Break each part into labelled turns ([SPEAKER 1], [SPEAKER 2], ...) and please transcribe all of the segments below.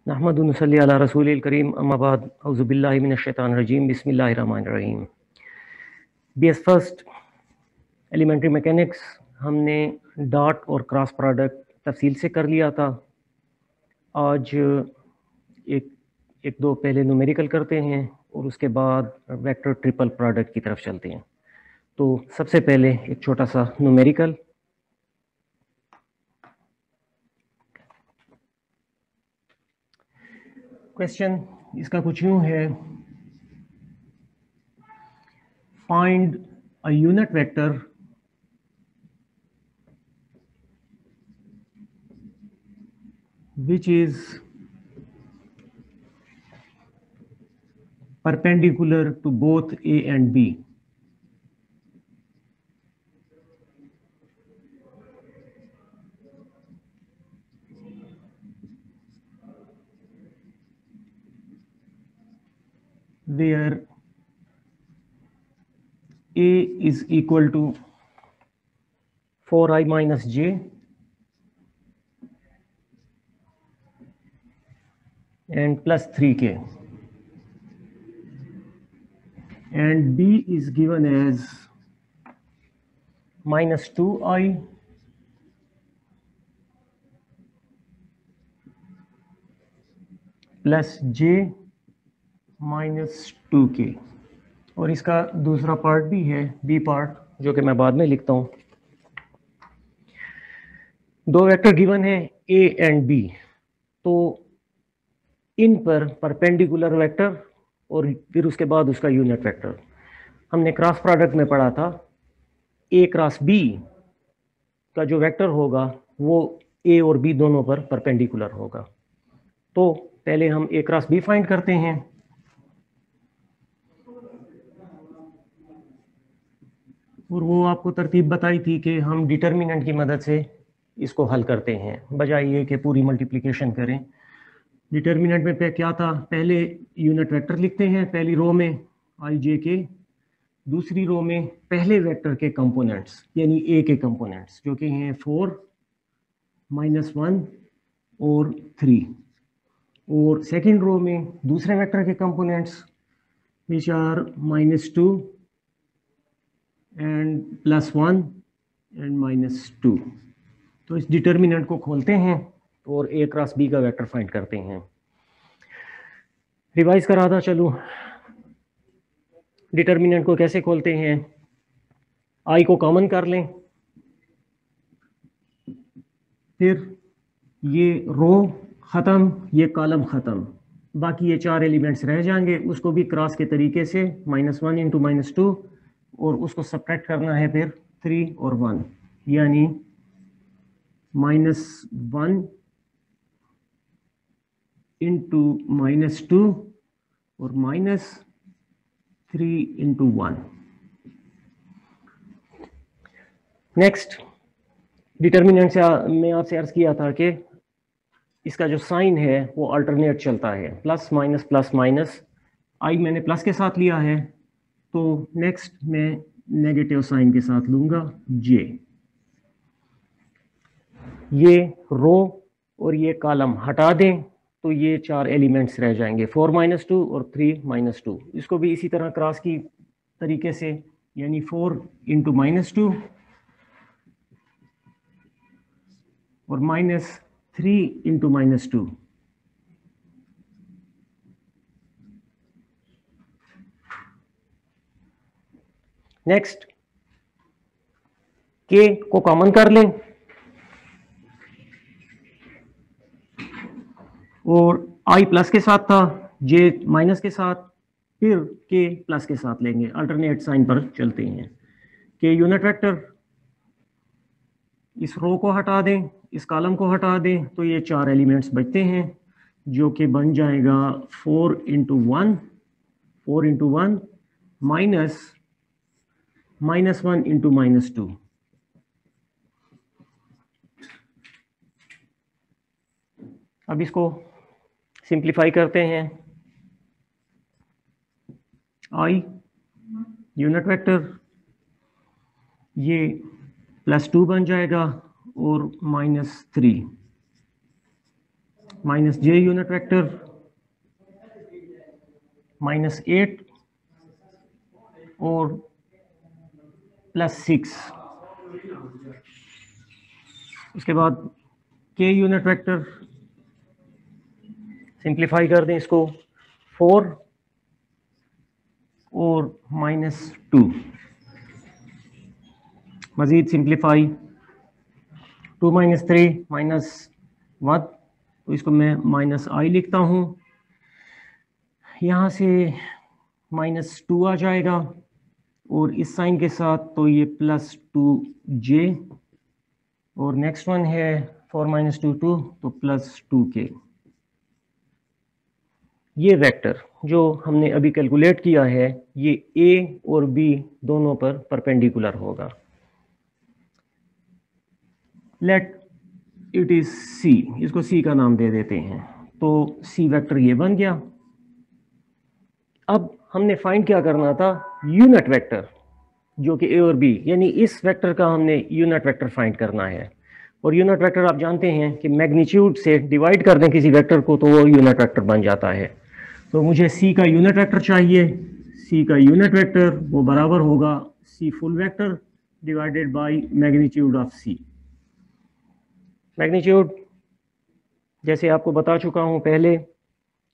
[SPEAKER 1] नहमदु नसल्ली अला रसूलिल करीम अम्मा बाद औज़ु बिल्लाहि मिनश शैतानिर रजीम बिस्मिल्लाहिर रहमानिर रहीम। बीएस फर्स्ट एलिमेंट्री मैकेनिक्स हमने डॉट और क्रॉस प्रोडक्ट तफसील से कर लिया था। आज एक दो पहले न्यूमेरिकल करते हैं और उसके बाद वेक्टर ट्रिपल प्रोडक्ट की तरफ चलते हैं। तो सबसे पहले एक छोटा सा न्यूमेरिकल। क्वेश्चन इसका कुछ यूं है, find a unit vector which is perpendicular to both A and B. Where A is equal to 4i minus j and plus 3k, and B is given as minus 2i plus j minus 2k। और इसका दूसरा part भी है, B part, जो कि मैं बाद में लिखता हूँ। दो वेक्टर गिवन है ए एंड बी, तो इन पर परपेंडिकुलर वेक्टर और फिर उसके बाद उसका यूनिट वेक्टर। हमने क्रॉस प्रोडक्ट में पढ़ा था ए क्रॉस बी का जो वेक्टर होगा वो ए और बी दोनों पर परपेंडिकुलर होगा। तो पहले हम ए क्रॉस बी फाइंड करते हैं। और वो आपको तरतीब बताई थी कि हम डिटर्मिनेंट की मदद से इसको हल करते हैं, बजाय ये कि पूरी मल्टीप्लिकेशन करें। डिटर्मिनेंट में क्या था, पहले यूनिट वेक्टर लिखते हैं पहली रो में आई जे के, दूसरी रो में पहले वेक्टर के कंपोनेंट्स यानी ए के कंपोनेंट्स जो कि हैं 4, -1 और 3, और सेकंड रो में दूसरे वेक्टर के components which are -2 and +1 and -2। तो इस डिटर्मिनेंट को खोलते हैं और ए क्रॉस बी का वेक्टर फाइंड करते हैं। रिवाइज करा था, चलो डिटर्मिनेंट को कैसे खोलते हैं। आई को कॉमन कर लें, फिर ये रो ख़त्म, ये कॉलम ख़त्म, बाकी ये 4 एलिमेंट्स रह जाएंगे। उसको भी क्रॉस के तरीके से -1 इंटू -2, और उसको सब्ट्रैक्ट करना है फिर 3 और 1, यानी -1 इंटू -2 और -3 इंटू 1। नेक्स्ट डिटर्मिनेंट से मैं आपसे अर्ज किया था कि इसका जो साइन है वो अल्टरनेट चलता है, प्लस माइनस प्लस माइनस। आई मैंने प्लस के साथ लिया है, तो नेक्स्ट मैं नेगेटिव साइन के साथ लूंगा जे। ये रो और ये कॉलम हटा दें तो ये 4 एलिमेंट्स रह जाएंगे, 4 -2 और 3 -2। इसको भी इसी तरह क्रॉस की तरीके से, यानी 4 इंटू -2 और -3 इंटू -2। नेक्स्ट के को कॉमन कर लें और आई प्लस के साथ था, जे माइनस के साथ, फिर के प्लस के साथ लेंगे। अल्टरनेट साइन पर चलते हैं। के यूनिट वेक्टर, इस रो को हटा दें, इस कॉलम को हटा दें, तो ये 4 एलिमेंट्स बचते हैं जो कि बन जाएगा 4 इंटू 1 माइनस -1 इंटू -2। अब इसको सिंप्लीफाई करते हैं। आई यूनिट वेक्टर ये +2 बन जाएगा और -3, माइनस जे यूनिट वेक्टर -8 और +6। उसके बाद के यूनिट वेक्टर, सिंप्लीफाई कर दें इसको, 4 और -2। मजीद सिंप्लीफाई, 2 - 3 -1, तो इसको मैं -i लिखता हूँ। यहाँ से -2 आ जाएगा और इस साइन के साथ तो ये +2j, और नेक्स्ट वन है 4 - 2 2, तो +2k। ये वेक्टर जो हमने अभी कैलकुलेट किया है ये a और b दोनों पर परपेंडिकुलर होगा। लेट इट इज c, इसको c का नाम दे देते हैं। तो c वेक्टर ये बन गया। अब हमने फाइंड क्या करना था, यूनिट वेक्टर जो कि a और b, यानी इस वेक्टर का हमने यूनिट वेक्टर फाइंड करना है। और यूनिट वेक्टर आप जानते हैं कि मैग्नीट्यूड से डिवाइड कर दें किसी वेक्टर को तो वो यूनिट वेक्टर बन जाता है। तो मुझे c का यूनिट वेक्टर चाहिए। c का यूनिट वेक्टर वो बराबर होगा c full vector divided by magnitude of c। Magnitude जैसे आपको बता चुका हूं पहले,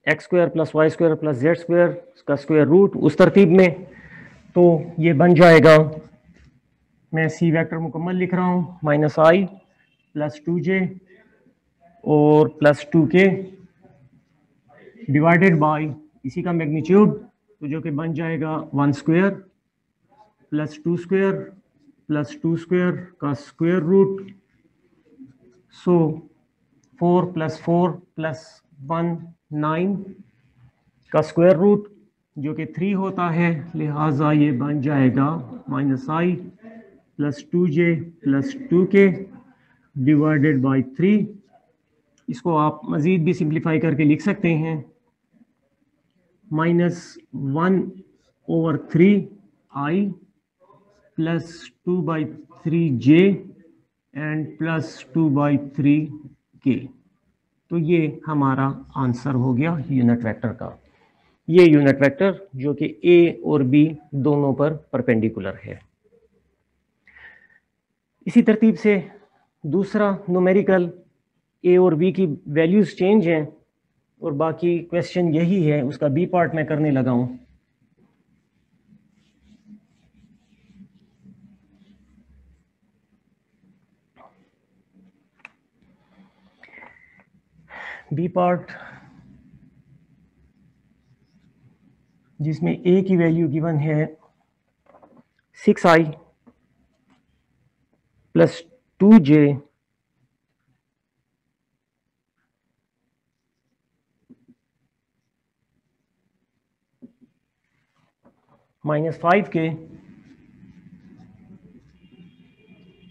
[SPEAKER 1] x² + y² + z² का स्क्वायर रूट उस तरतीब में। तो ये बन जाएगा, मैं c वेक्टर मुकम्मल लिख रहा हूं, -i +2j और +2k डिवाइडेड बाय इसी का मैग्नीट्यूड, तो जो कि बन जाएगा 1² +2² +2² का स्क्वायर रूट। सो 4 + 4 + 1 9 का स्क्वायर रूट जो कि 3 होता है, लिहाजा ये बन जाएगा -i +2j +2k divided by 3। इसको आप मज़ीद भी सिंप्लीफाई करके लिख सकते हैं, -1/3i +2/3j एंड +2/3k। तो ये हमारा आंसर हो गया यूनिट वेक्टर का। ये यूनिट वेक्टर जो कि a और b दोनों पर परपेंडिकुलर है। इसी तरतीब से दूसरा न्यूमेरिकल, a और b की वैल्यूज चेंज हैं और बाकी क्वेश्चन यही है, उसका बी पार्ट मैं करने लगा हूं। बी पार्ट जिसमें a की वैल्यू गिवन है 6i +2j -5k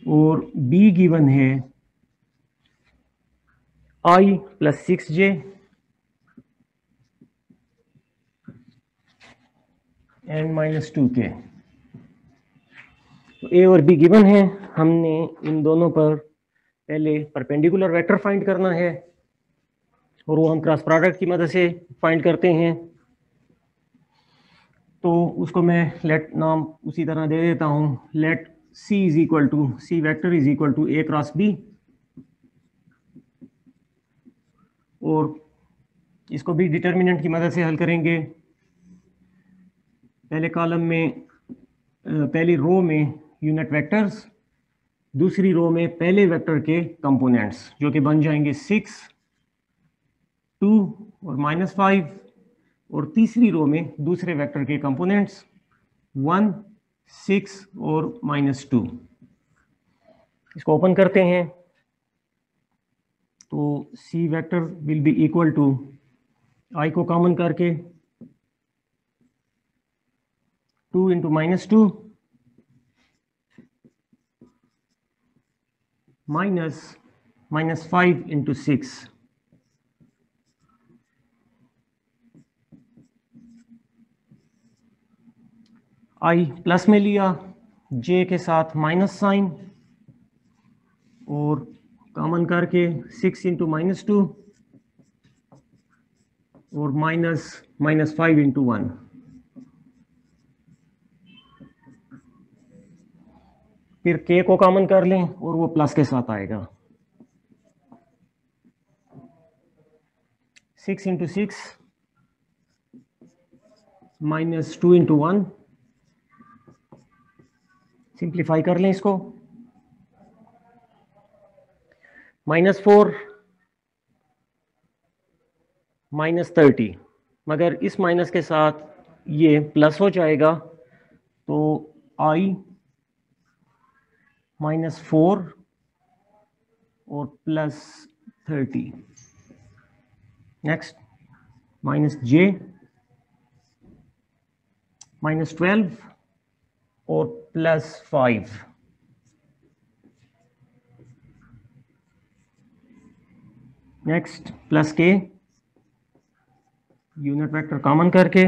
[SPEAKER 1] और b गिवन है i +6j एंड -2k। तो a और b गिवन है, हमने इन दोनों पर पहले परपेंडिकुलर वेक्टर फाइंड करना है और वो हम क्रॉस प्रोडक्ट की मदद से फाइंड करते हैं। तो उसको मैं लेट नाम उसी तरह दे देता हूं, let c vector is equal to a cross b। और इसको भी डिटर्मिनेंट की मदद से हल करेंगे। पहले कॉलम में, पहली रो में यूनिट वेक्टर्स, दूसरी रो में पहले वेक्टर के कंपोनेंट्स जो कि बन जाएंगे 6 2 और -5, और तीसरी रो में दूसरे वेक्टर के कंपोनेंट्स 1 6 और -2। इसको ओपन करते हैं तो c vector will be equal to, i को कॉमन करके 2 × -2 -5 × 6। i प्लस में लिया, j के साथ माइनस साइन, और कॉमन करके 6 × -2 और -5 इंटू 1, फिर k को कॉमन कर लें और वो प्लस के साथ आएगा। 6 इंटू 6 -2 इंटू 1, सिंप्लीफाई कर लें इसको। -4 -30, मगर इस माइनस के साथ ये प्लस हो जाएगा, तो I -4 और +30। नेक्स्ट -j -12 और +5। Next +k, unit vector common करके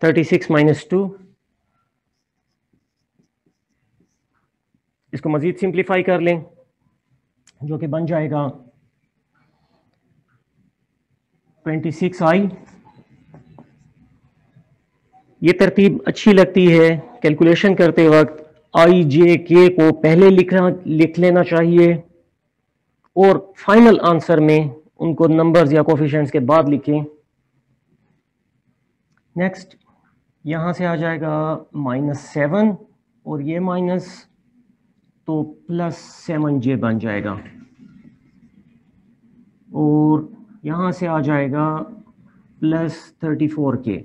[SPEAKER 1] 36 -2, इसको मजीद सिंप्लीफाई कर लें, जो कि बन जाएगा 26i। ये तरतीब अच्छी लगती है कैलकुलेशन करते वक्त। i j k को पहले लिख लेना चाहिए और फाइनल आंसर में उनको नंबर्स या कोफिशिएंट्स के बाद लिखें। नेक्स्ट यहाँ से आ जाएगा -7 और ये माइनस, तो +7j बन जाएगा, और यहाँ से आ जाएगा +34k।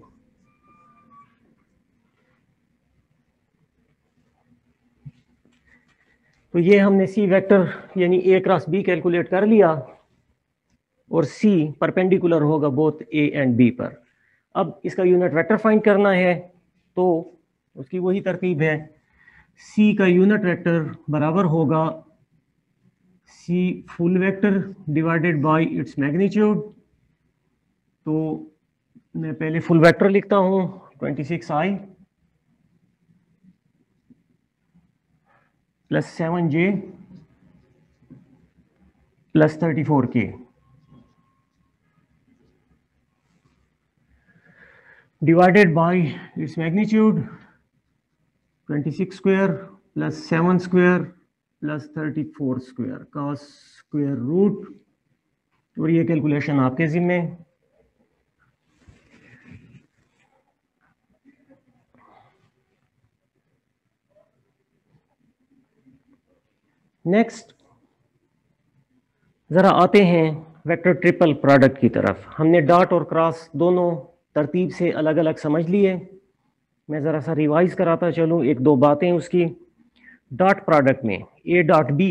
[SPEAKER 1] तो ये हमने सी वेक्टर यानी a क्रॉस b कैलकुलेट कर लिया, और c परपेंडिकुलर होगा बोथ a एंड b पर। अब इसका यूनिट वेक्टर फाइंड करना है, तो उसकी वही तरतीब है। c का यूनिट वेक्टर बराबर होगा c full vector divided by its magnitude. तो मैं पहले फुल वेक्टर लिखता हूँ, 26i +7j +34k divided by its magnitude 26 square plus 7 square plus 34 square का स्क्वायर रूट। और ये कैलकुलेशन आपके जिम्मे। नेक्स्ट ज़रा आते हैं वेक्टर ट्रिपल प्रोडक्ट की तरफ। हमने डॉट और क्रॉस दोनों तरतीब से अलग अलग समझ लिए। मैं ज़रा सा रिवाइज कराता चलूँ एक दो बातें उसकी। डॉट प्रोडक्ट में a डॉट b,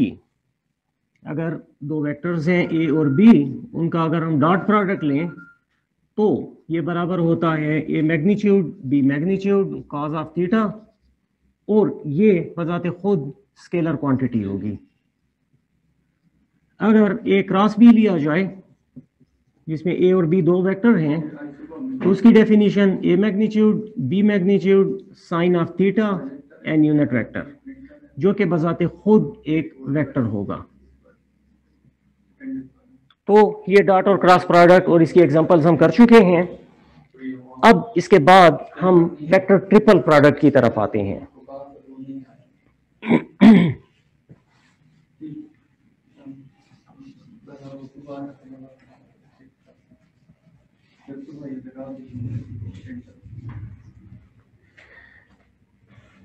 [SPEAKER 1] अगर दो वेक्टर्स हैं a और b, उनका अगर हम डॉट प्रोडक्ट लें तो ये बराबर होता है a magnitude b magnitude cause of theta, और ये बजाते खुद स्केलर क्वांटिटी होगी। अगर a क्रॉस b लिया जाए जिसमें a और b दो वेक्टर हैं, तो उसकी definition a magnitude b magnitude sine of theta n unit vector, जो कि बजाते खुद एक वेक्टर होगा। तो ये डॉट और क्रॉस प्रोडक्ट और इसकी एग्जांपल्स हम कर चुके हैं। अब इसके बाद हम वेक्टर ट्रिपल प्रोडक्ट की तरफ आते हैं।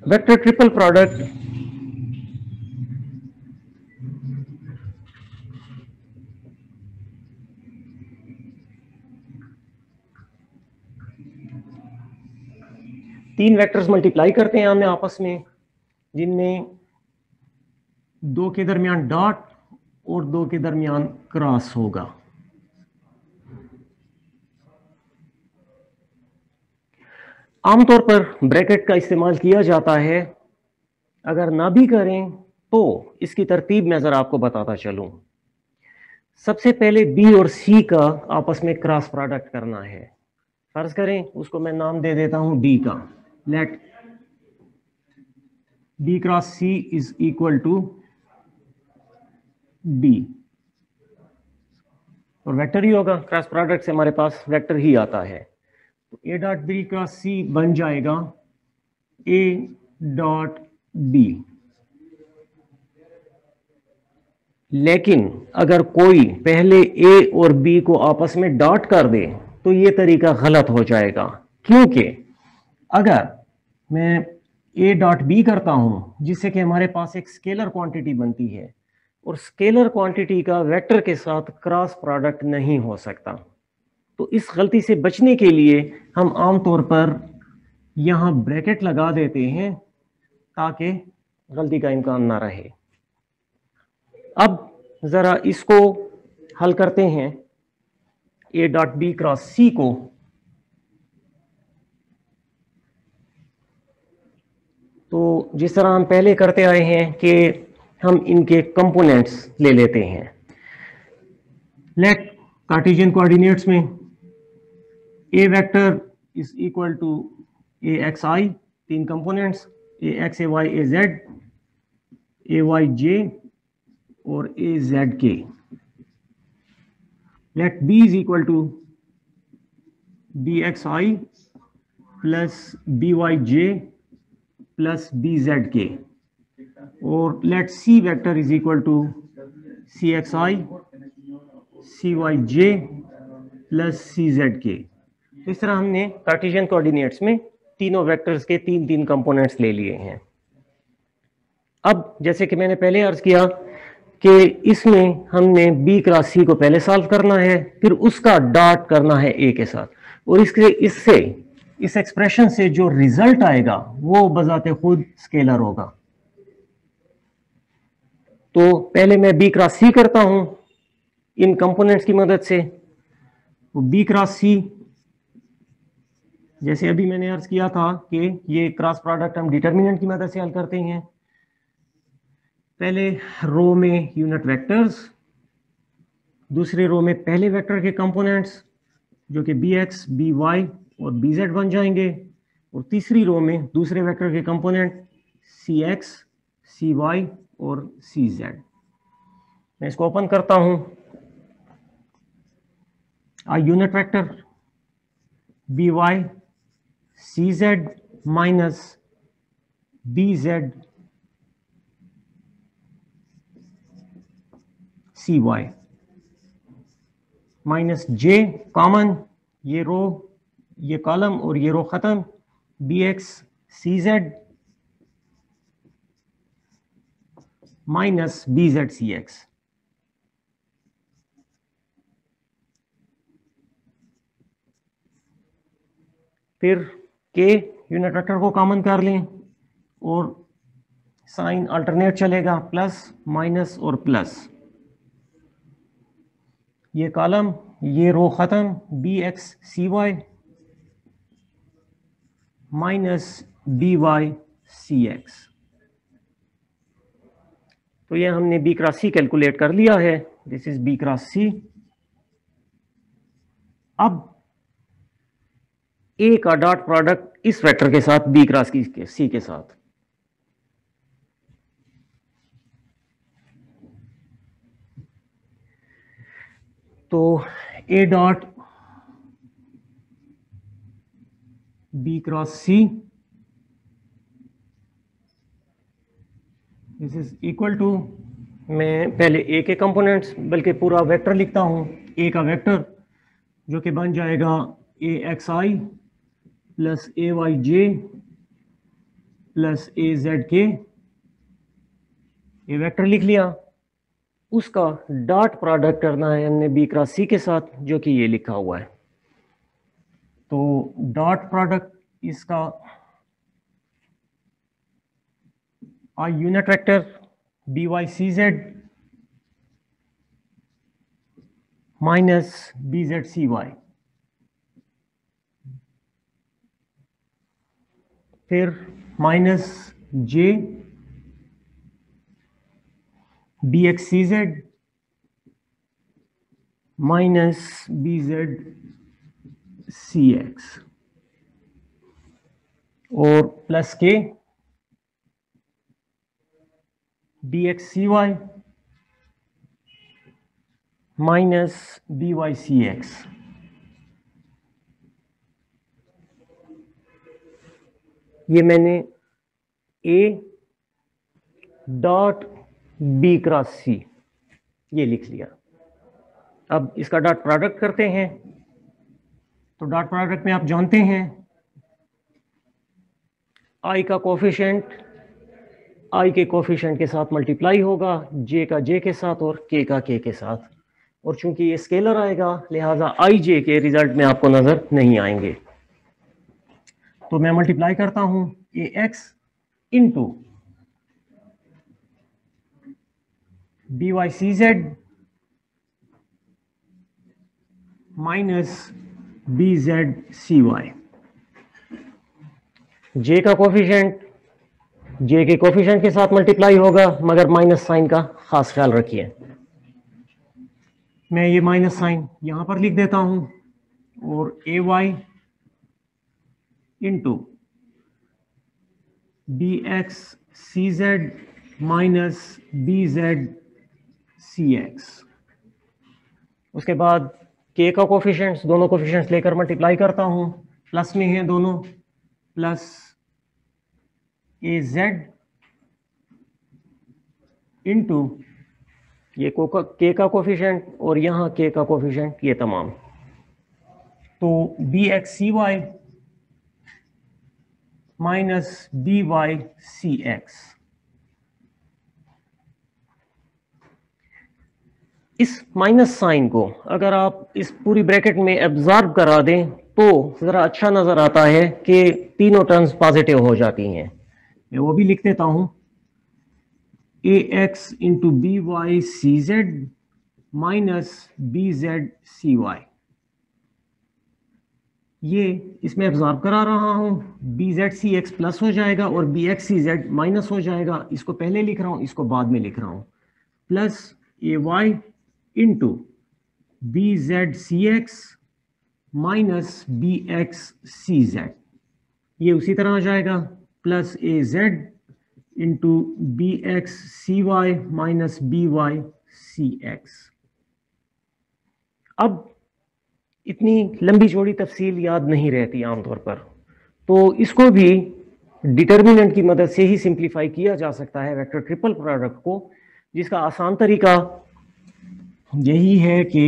[SPEAKER 1] वेक्टर ट्रिपल प्रोडक्ट तीन वेक्टर्स मल्टीप्लाई करते हैं हमने आपस में, जिनमें दो के दरमियान डॉट और दो के दरमियान क्रॉस होगा। आमतौर पर ब्रैकेट का इस्तेमाल किया जाता है। अगर ना भी करें तो इसकी तरतीब मैं जरा आपको बताता चलूं। सबसे पहले बी और सी का आपस में क्रॉस प्रोडक्ट करना है। फर्ज करें उसको मैं नाम दे देता हूं डी का। Let B cross C is equal to D. और वेक्टर ही होगा, क्रॉस प्रोडक्ट से हमारे पास वेक्टर ही आता है। तो ए डॉट बी क्रॉस सी बन जाएगा ए डॉट बी। लेकिन अगर कोई पहले ए और बी को आपस में डॉट कर दे तो ये तरीका गलत हो जाएगा, क्योंकि अगर मैं ए डॉट बी करता हूं जिससे कि हमारे पास एक स्केलर क्वांटिटी बनती है, और स्केलर क्वांटिटी का वेक्टर के साथ क्रॉस प्रोडक्ट नहीं हो सकता। तो इस गलती से बचने के लिए हम आमतौर पर यहां ब्रैकेट लगा देते हैं ताकि गलती का इम्कान ना रहे। अब जरा इसको हल करते हैं, ए डॉट बी क्रॉस सी को। तो जिस तरह हम पहले करते आए हैं कि हम इनके कंपोनेंट्स ले लेते हैं। लेट कार्टेशियन कोऑर्डिनेट्स में A vector is equal to A X I, तीन components A X A Y A Z, A Y J और A Z K. Let B is equal to B X I plus B Y J plus B Z K, और let C vector is equal to C X I C Y J plus C Z K. तो इस तरह हमने Cartesian coordinates में तीनों vectors के तीन तीन कंपोनेंट्स ले लिए हैं। अब जैसे कि मैंने पहले अर्ज किया कि इसमें हमने बी क्रॉस सी को पहले सॉल्व करना है, फिर उसका डॉट करना है ए के साथ, और इससे इस एक्सप्रेशन से जो रिजल्ट आएगा वो बजाते खुद स्केलर होगा। तो पहले मैं बी क्रॉस सी करता हूं इन कंपोनेंट्स की मदद से। तो बी क्रॉस सी, जैसे अभी मैंने अर्ज किया था कि ये क्रॉस प्रोडक्ट हम डिटर्मिनेंट की मदद से हल करते हैं। पहले रो में यूनिट वेक्टर्स, दूसरे रो में पहले वेक्टर के कंपोनेंट्स जो कि बी एक्स बी वाई और बी जेड बन जाएंगे, और तीसरी रो में दूसरे वेक्टर के component C X C Y और सी जेड। मैं इसको ओपन करता हूं। I unit vector B Y C Z minus B Z C Y minus J common, ये रो ये कॉलम और ये रो खत्म, B X C Z minus B Z C X. फिर के यूनिट वेक्टर को common कर लें और साइन अल्टरनेट चलेगा, प्लस माइनस और प्लस। ये कॉलम ये रो खत्म, B X C Y minus B Y C X. तो ये हमने बी क्रॉस सी कैलकुलेट कर लिया है। दिस इज बी क्रॉस सी। अब ए का डॉट प्रोडक्ट इस वेक्टर के साथ बी क्रॉस सी के साथ, तो A dot B cross C this is equal to, मैं पहले ए के कंपोनेंट्स बल्कि पूरा वेक्टर लिखता हूं, ए का वेक्टर जो कि बन जाएगा ए X I plus A Y J plus A Z के। ये वेक्टर लिख लिया, उसका डॉट प्रोडक्ट करना है हमने बी क्रॉस सी के साथ जो कि ये लिखा हुआ है। तो डॉट प्रोडक्ट इसका I unit vector B Y C Z minus B Z C Y, फिर minus J B X C Z minus B Z C X, और plus K B X C Y minus B Y C X. ये मैंने A dot B cross C ये लिख लिया। अब इसका dot product करते हैं। तो डॉट प्रोडक्ट में आप जानते हैं आई का कोफिशिएंट आई के कोफिशिएंट के साथ मल्टीप्लाई होगा, जे का जे के साथ और के का के साथ। और चूंकि ये स्केलर आएगा लिहाजा आई जे के रिजल्ट में आपको नजर नहीं आएंगे। तो मैं मल्टीप्लाई करता हूं A X into B Y C Z minus B Z C Y. J का कोफिशिएंट जे के कोफिशिएंट के साथ मल्टीप्लाई होगा, मगर माइनस साइन का खास ख्याल रखिए। मैं ये माइनस साइन यहां पर लिख देता हूं और A Y into B X C Z minus B Z C X. उसके बाद के का कोफिशिएंट्स, दोनों कोफिशिएंट्स लेकर मल्टीप्लाई करता हूं, प्लस में हैं दोनों, प्लस ए जेड इंटू ये के का कोफिशिएंट और यहां के का कोफिशिएंट ये तमाम। तो B X C Y minus B Y C X. इस माइनस साइन को अगर आप इस पूरी ब्रैकेट में एब्जॉर्ब करा दें तो जरा अच्छा नजर आता है कि तीनों टर्म्स पॉजिटिव हो जाती हैं। मैं वो भी लिख देता हूं A X into B Y C Z minus B Z C Y. ये इसमें एब्जॉर्ब करा रहा हूं, B Z C X plus हो जाएगा और B X C Z minus हो जाएगा। इसको पहले लिख रहा हूं, इसको बाद में लिख रहा हूं, plus A Y into B Z C X minus B X C Z. ये उसी तरह आ जाएगा, plus A Z into B X C Y minus B Y C X. अब इतनी लंबी चौड़ी तफसील याद नहीं रहती आमतौर पर, तो इसको भी डिटर्मिनेंट की मदद से ही सिंप्लीफाई किया जा सकता है वेक्टर ट्रिपल प्रोडक्ट को, जिसका आसान तरीका यही है कि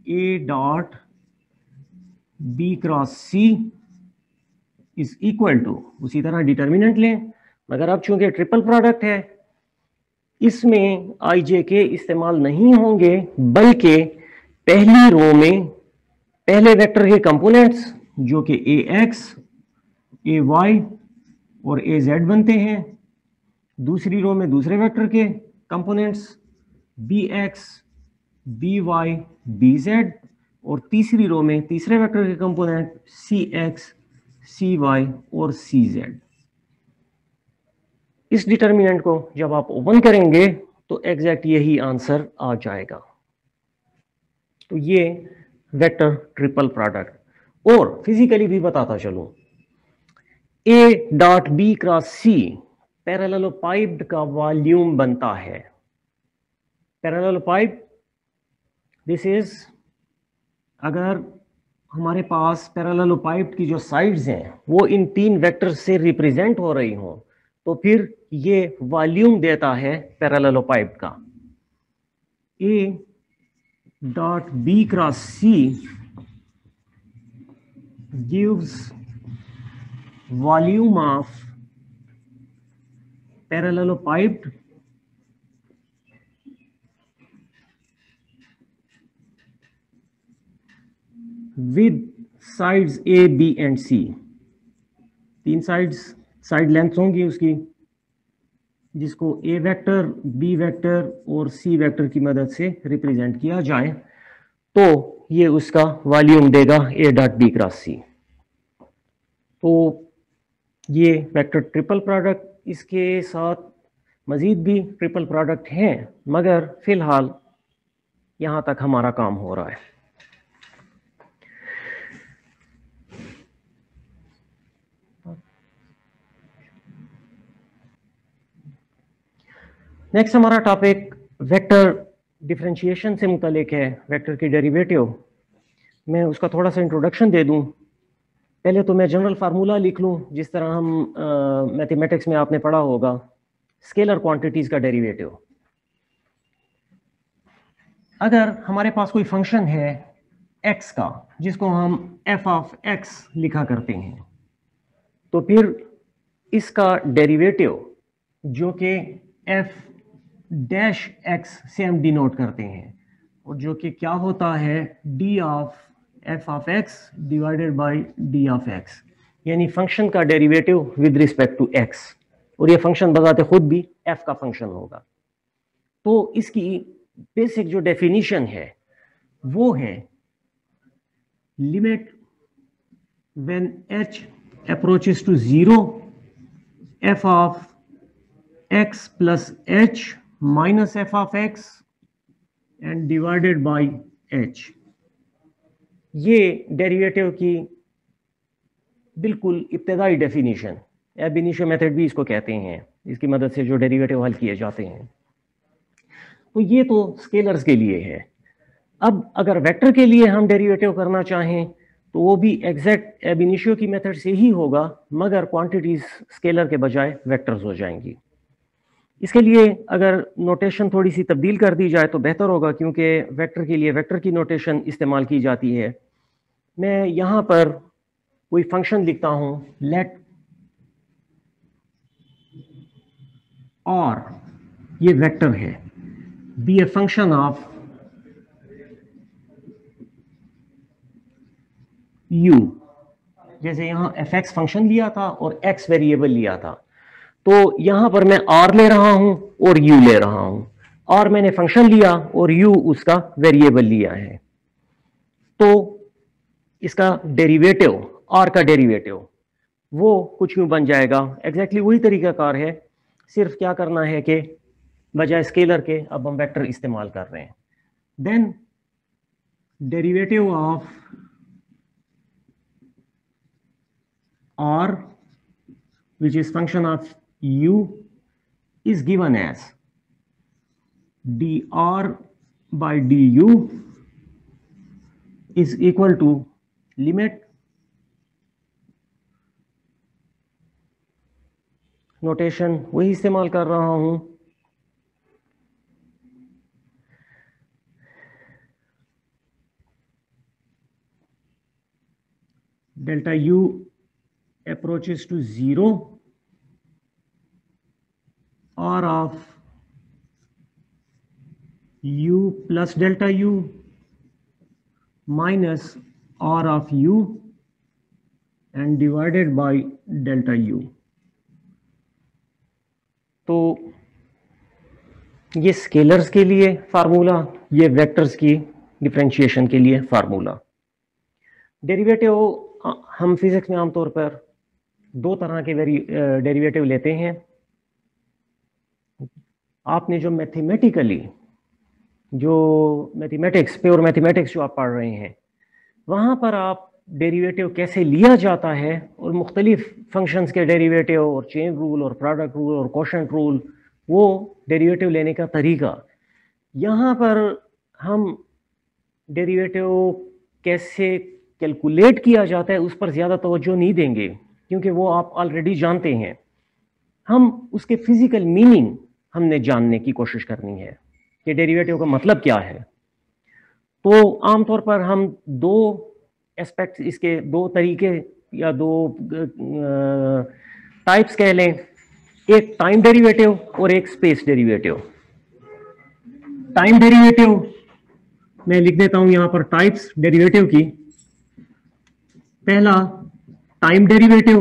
[SPEAKER 1] A dot B cross C is equal to, उसी तरह डिटर्मिनेंट लें, मगर अब चूंकि ट्रिपल प्रोडक्ट है इसमें आई जे के इस्तेमाल नहीं होंगे, बल्कि पहली रो में पहले वेक्टर के कंपोनेंट्स जो कि ए एक्स ए वाई और ए जेड बनते हैं, दूसरी रो में दूसरे वेक्टर के components B X B Y B Z, और तीसरी रो में तीसरे वेक्टर के component C X C Y और सी जेड। इस डिटर्मिनेंट को जब आप ओपन करेंगे तो एग्जैक्ट यही आंसर आ जाएगा। तो ये वेक्टर ट्रिपल प्रोडक्ट। और फिजिकली भी बताता चलूं, ए डॉट बी क्रॉस सी पैरेललोपाइड का वॉल्यूम बनता है। पैरेललोपाइड दिस इज, अगर हमारे पास पैरेललोपाइड की जो साइड्स हैं वो इन तीन वेक्टर्स से रिप्रेजेंट हो रही हों तो फिर ये वॉल्यूम देता है पैरेललोपाइड का। A dot B cross C gives volume of parallelopipe with sides A, B and C। तीन साइड लेंथ होंगी उसकी, जिसको A वेक्टर, B वेक्टर और C वेक्टर की मदद से रिप्रेजेंट किया जाए तो ये उसका वॉल्यूम देगा A dot B cross C। तो ये वेक्टर ट्रिपल प्रोडक्ट, इसके साथ मज़ीद भी ट्रिपल प्रोडक्ट हैं, मगर फिलहाल यहाँ तक हमारा काम हो रहा है। नेक्स्ट हमारा टॉपिक वेक्टर डिफरेंशिएशन से मुतल्लिक है, वेक्टर की डेरिवेटिव, मैं उसका थोड़ा सा इंट्रोडक्शन दे दूं। पहले तो मैं जनरल फार्मूला लिख लूं, जिस तरह हम मैथमेटिक्स में आपने पढ़ा होगा, स्केलर क्वांटिटीज का डेरिवेटिव। अगर हमारे पास कोई फंक्शन है x का, जिसको हम f ऑफ x लिखा करते हैं, तो फिर इसका डेरिवेटिव जो कि f डैश x से हम डिनोट करते हैं, और जो कि क्या होता है d of f of x divided by d of x, यानी फंक्शन का derivative with respect to x, और ये फंक्शन बजाते खुद भी f का फंक्शन होगा। तो इसकी बेसिक जो डेफिनेशन है वो है limit when h approaches to 0 f of x plus h minus f of x and divided by h। ये डेरिवेटिव की बिल्कुल इब्तदाई डेफिनेशन, एब इनिशियो मेथड भी इसको कहते हैं, इसकी मदद से जो डेरिवेटिव हल किए जाते हैं। तो ये तो स्केलर्स के लिए है। अब अगर वेक्टर के लिए हम डेरिवेटिव करना चाहें तो वो भी एग्जैक्ट एब इनिशियो की मेथड से ही होगा, मगर क्वांटिटीज स्केलर के बजाय वेक्टर्स हो जाएंगी। इसके लिए अगर नोटेशन थोड़ी सी तब्दील कर दी जाए तो बेहतर होगा, क्योंकि वेक्टर के लिए वेक्टर की नोटेशन इस्तेमाल की जाती है। मैं यहाँ पर कोई फंक्शन लिखता हूँ, लेट और ये वेक्टर है, be a function of u। जैसे यहाँ fx फंक्शन लिया था और x वेरिएबल लिया था, तो यहां पर मैं r ले रहा हूं और u ले रहा हूं। r मैंने फंक्शन लिया और u उसका वेरिएबल लिया है। तो इसका डेरिवेटिव, r का डेरिवेटिव, वो कुछ यूं बन जाएगा, एग्जैक्टली वही तरीकाकार है, सिर्फ क्या करना है कि बजाय स्केलर के अब हम वेक्टर इस्तेमाल कर रहे हैं। Then derivative of r which is function of u is given as dr by du is equal to limit, notation वही इस्तेमाल कर रहा हूं, delta u approaches to 0, r of u plus delta u minus r of u and divided by delta u। तो ये scalars के लिए formula, ये वेक्टर्स की डिफरेंशिएशन के लिए फार्मूला। डेरिवेटिव हम फिजिक्स में आमतौर पर दो तरह के डेरिवेटिव लेते हैं। आपने जो मैथमेटिकली, जो मैथमेटिक्स, प्योर मैथमेटिक्स जो आप पढ़ रहे हैं, वहाँ पर आप डेरिवेटिव कैसे लिया जाता है और मुख्तलिफ फंक्शंस के डेरिवेटिव और चेन रूल और प्रोडक्ट रूल और कोशेंट रूल, वो डेरिवेटिव लेने का तरीका, यहाँ पर हम डेरिवेटिव कैसे कैलकुलेट किया जाता है उस पर ज़्यादा तवज्जो नहीं देंगे, क्योंकि वो आप ऑलरेडी जानते हैं। हम उसके फिजिकल मीनिंग हमने जानने की कोशिश करनी है कि डेरिवेटिव का मतलब क्या है। तो आमतौर पर हम दो एस्पेक्ट्स, इसके दो तरीके या दो टाइप्स कह लें, एक टाइम डेरिवेटिव और एक स्पेस डेरिवेटिव। टाइम डेरिवेटिव मैं लिख देता हूं यहां पर टाइप्स डेरिवेटिव की। पहला टाइम डेरिवेटिव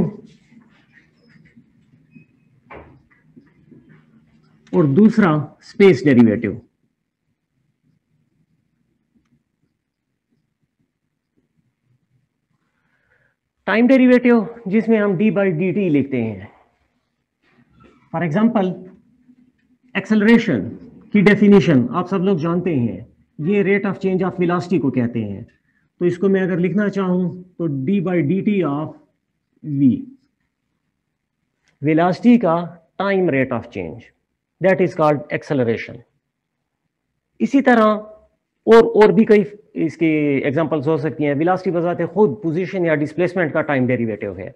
[SPEAKER 1] और दूसरा स्पेस डेरिवेटिव। टाइम डेरिवेटिव जिसमें हम d बाई डी टी लिखते हैं। फॉर एग्जाम्पल, एक्सेलरेशन की डेफिनेशन आप सब लोग जानते हैं, ये rate of change of velocity को कहते हैं। तो इसको मैं अगर लिखना चाहूं तो d by D T of v, velocity का time rate of change, that is called acceleration. इसी तरह और भी कई इसके एग्जांपल्स हो सकती हैं। वेलोसिटी बजाते खुद पोजीशन या डिस्प्लेसमेंट का टाइम डेरिवेटिव है।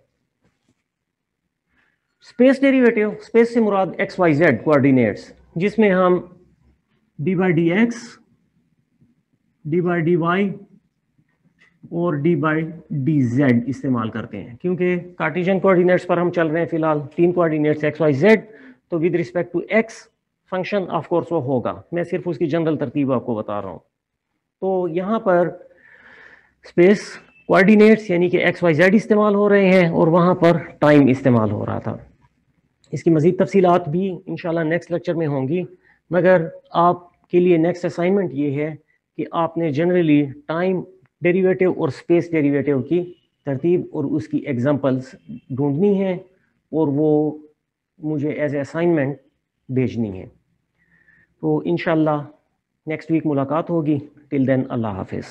[SPEAKER 1] स्पेस डेरिवेटिव, स्पेस से मुराद एक्स वाई जेड कोऑर्डिनेट्स, जिसमें हम D by D X, D by D Y और डी बाई डी जेड इस्तेमाल करते हैं, क्योंकि कार्टेशियन कोऑर्डिनेट्स पर हम चल रहे हैं फिलहाल, 3 कोऑर्डिनेट्स एक्स वाई जेड, तो with respect to X function of course वो होगा, मैं सिर्फ उसकी जनरल तरतीब आपको बता रहा हूँ। तो यहाँ पर स्पेस कोऑर्डिनेट्स यानी कि एक्स वाई जेड इस्तेमाल हो रहे हैं और वहाँ पर टाइम इस्तेमाल हो रहा था। इसकी मज़ीद तफसीलात भी इंशाल्लाह नेक्स्ट लेक्चर में होंगी, मगर आपके लिए नेक्स्ट असाइनमेंट ये है कि आपने जनरली टाइम डेरिवेटिव और स्पेस डेरिवेटिव की तरतीब और उसकी एग्जांपल्स ढूंढनी है और वो मुझे एज ए असाइनमेंट भेजनी है। तो इंशाल्लाह नेक्स्ट वीक मुलाकात होगी। टिल देन अल्लाह हाफिज़।